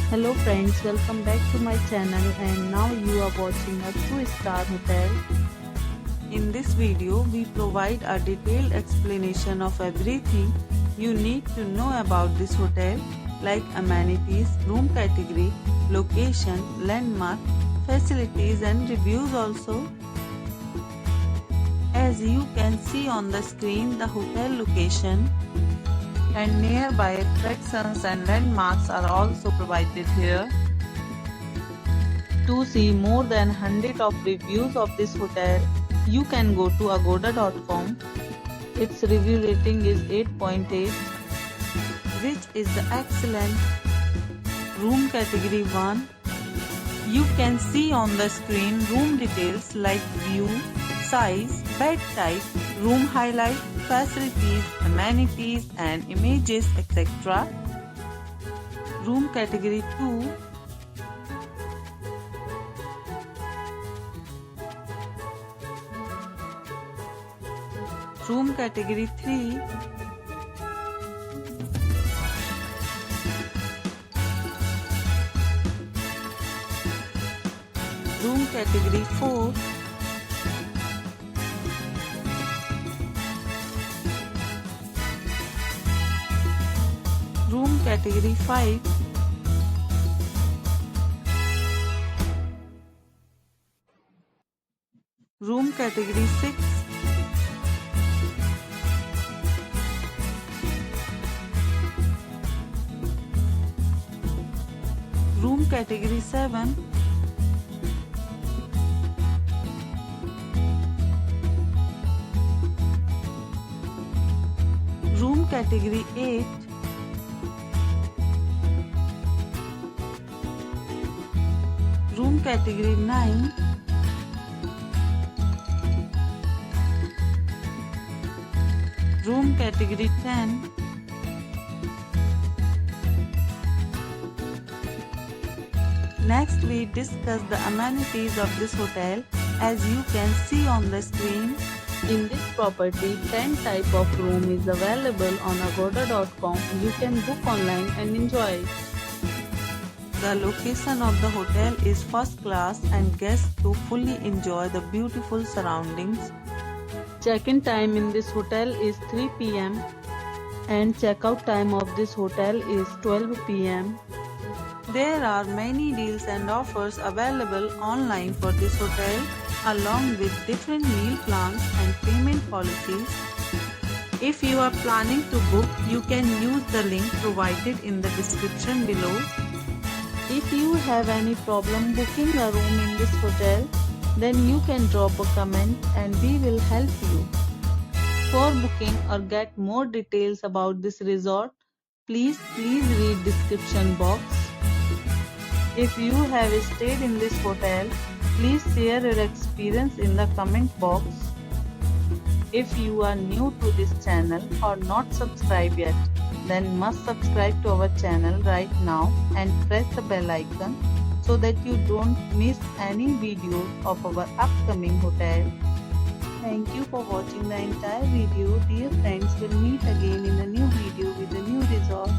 Hello friends, welcome back to my channel and now you are watching a 2-star hotel. In this video, we provide a detailed explanation of everything you need to know about this hotel like amenities, room category, location, landmark, facilities and reviews also. As you can see on the screen, the hotel location and nearby attractions and landmarks are also provided here. To see more than 100 of reviews of this hotel, you can go to agoda.com. Its review rating is 8.8, which is the excellent. Room category 1. You can see on the screen room details like view, size, bed type, room highlight, facilities, amenities and images, etc. Room category 2. Room category 3. Room category 4. Room category 5. Room category 6. Room category 7. Room category 8. Room category 9. Room category 10. Next we discuss the amenities of this hotel. As you can see on the screen, in this property 10 type of room is available on agoda.com. You can book online and enjoy it. The location of the hotel is first class and guests to fully enjoy the beautiful surroundings. Check-in time in this hotel is 3 p.m. and check-out time of this hotel is 12 p.m. There are many deals and offers available online for this hotel along with different meal plans and payment policies. If you are planning to book, you can use the link provided in the description below. If you have any problem booking a room in this hotel, then you can drop a comment and we will help you. For booking or get more details about this resort, please read description box. If you have stayed in this hotel, please share your experience in the comment box. If you are new to this channel or not subscribed yet, then must subscribe to our channel right now and press the bell icon so that you don't miss any videos of our upcoming hotel. Thank you for watching the entire video. Dear friends, we'll meet again in a new video with a new resort.